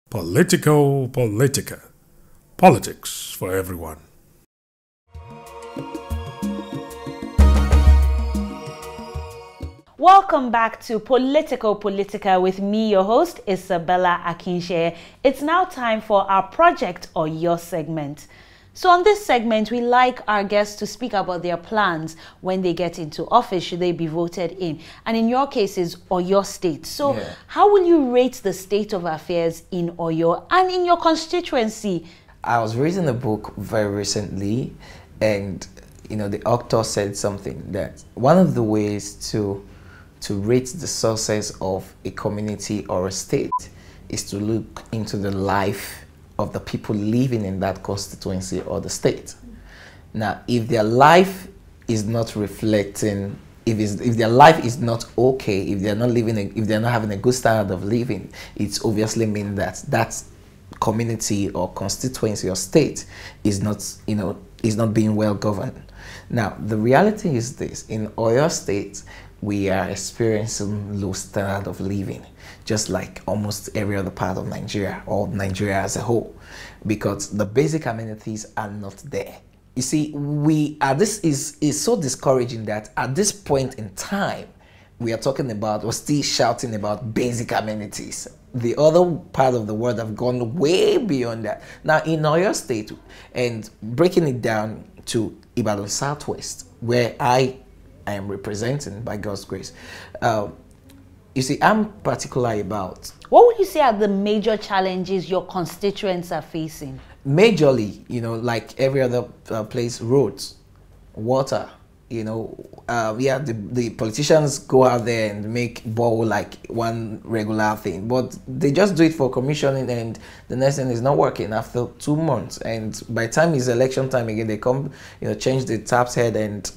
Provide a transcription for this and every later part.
Politico Politica. Politics for everyone. Welcome back to Politico Politica with me, your host, Isabella Akinseye. It's now time for our project or your segment. So on this segment, we like our guests to speak about their plans when they get into office, should they be voted in. And in your cases, Oyo State. So how will you rate the state of affairs in Oyo and in your constituency? I was reading a book very recently, and the author said something that one of the ways to rate the success of a community or a state is to look into the life of the people living in that constituency or the state. Now, if their life is not reflecting, if their life is not okay, if they're not if they're not having a good standard of living, it's obviously mean that that community or constituency or state is not, is not being well governed. Now, the reality is this: in Oyo State, we are experiencing low standard of living, just like almost every other part of Nigeria, or Nigeria as a whole, because the basic amenities are not there. You see, this is so discouraging that at this point in time, we're still shouting about basic amenities. The other part of the world have gone way beyond that. Now, in Oyo State, and breaking it down to Ibadan Southwest, where I am representing by God's grace. You see, I'm particular about... What would you say are the major challenges your constituents are facing? Majorly, like every other place, roads, water, the politicians go out there and make ball like one regular thing, but they just do it for commissioning, and the next thing is not working after 2 months. And by the time it's election time again, they come, change the tap's head and...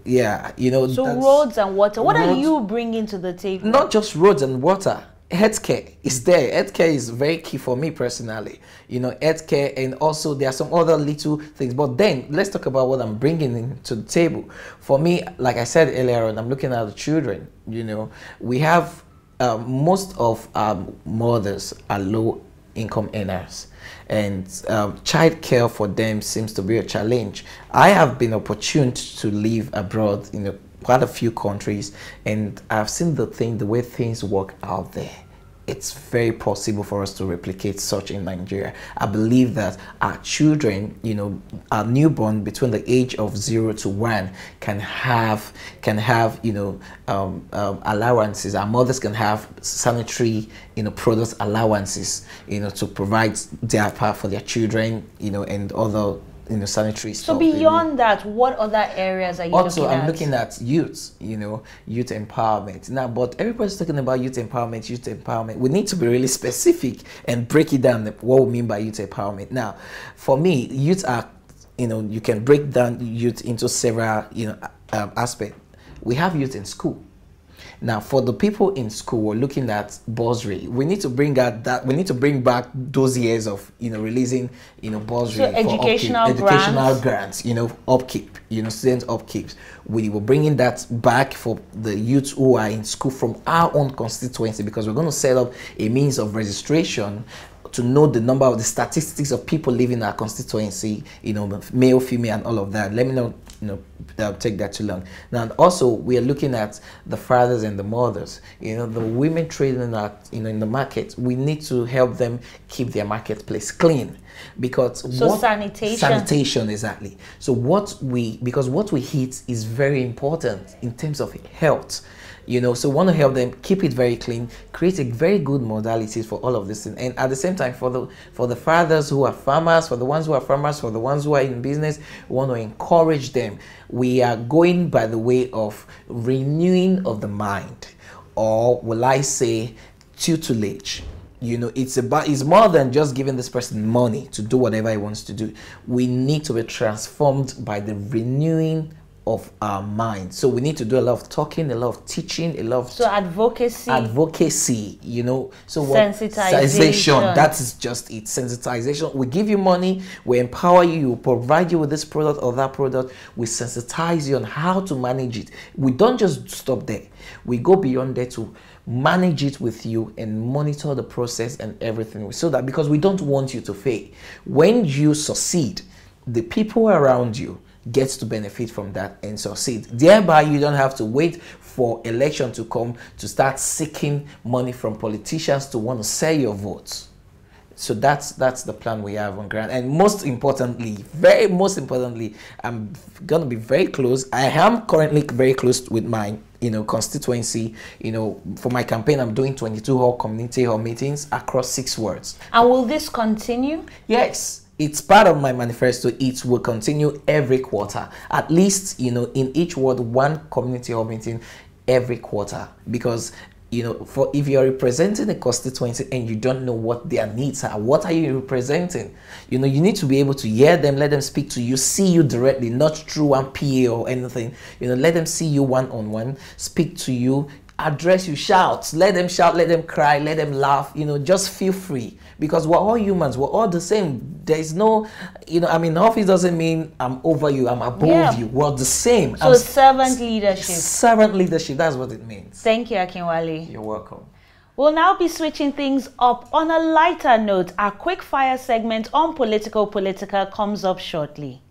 So roads and water, what are you bringing to the table? Not just roads and water. Healthcare is there. Healthcare is very key for me personally. Healthcare, and also there are some other little things. But then let's talk about what I'm bringing into the table. For me, like I said earlier on, I'm looking at the children. We have most of our mothers are low income earners, and child care for them seems to be a challenge. I have been opportune to live abroad in quite a few countries, and I've seen the way things work out there. It's very possible for us to replicate such in Nigeria. I believe that our children, our newborn between the age of 0 to 1 can have allowances. Our mothers can have sanitary, product allowances, to provide their part for their children, and other sanitary stuff. So beyond that, what other areas are you looking at? Also, I'm looking at youth, youth empowerment. Now, but everybody's talking about youth empowerment. We need to be really specific and break it down, what we mean by youth empowerment. Now, for me, youth are, you can break down youth into several, aspects. We have youth in school. Now, for the people in school, we're looking at bursary. We need to bring back those years of releasing bursary, so educational grants, upkeep, student upkeeps. We were bringing that back for the youth who are in school from our own constituency, because we're going to set up a means of registration to know the number of the statistics of people living in our constituency, male, female, and all of that. Let me know, take that too long. Now, also, we are looking at the fathers and the mothers, the women trading in the market. We need to help them keep their marketplace clean, because sanitation, exactly. So because what we eat is very important in terms of health. So we want to help them keep it very clean, create a very good modalities for all of this, and at the same time, for the fathers who are farmers, for the ones who are in business, we want to encourage them. We are going by the way of renewing of the mind, or will I say tutelage. It's more than just giving this person money to do whatever he wants to do. We need to be transformed by the renewing of our mind. So we need to do a lot of talking, a lot of teaching, a lot of advocacy, so sensitization. That is just it. Sensitization. We give you money, we empower you, we provide you with this product or that product, we sensitize you on how to manage it. We don't just stop there. We go beyond there to manage it with you and monitor the process and everything, so that, because we don't want you to fail. When you succeed, the people around you gets to benefit from that and succeed. Thereby, you don't have to wait for election to come to start seeking money from politicians to want to sell your votes. So that's the plan we have on ground. And most importantly, most importantly, I'm gonna be very close. I am currently very close with my constituency. For my campaign, I'm doing 22 community hall meetings across 6 wards. And will this continue? Yes. It's part of my manifesto. It will continue every quarter. At least, in each ward, 1 community hall meeting every quarter. Because, if you're representing a constituency and you don't know what their needs are, what are you representing? You need to be able to hear them, let them speak to you, see you directly, not through one PA or anything. Let them see you one-on-one, speak to you, address you, shout, let them cry, let them laugh, just feel free, because we're all humans, we're all the same. There's no, office doesn't mean I'm over you, I'm above you, we're the same. So servant leadership, that's what it means. Thank you, Akinwale. You're welcome. We'll now be switching things up on a lighter note. Our quick fire segment on Politico Politica comes up shortly.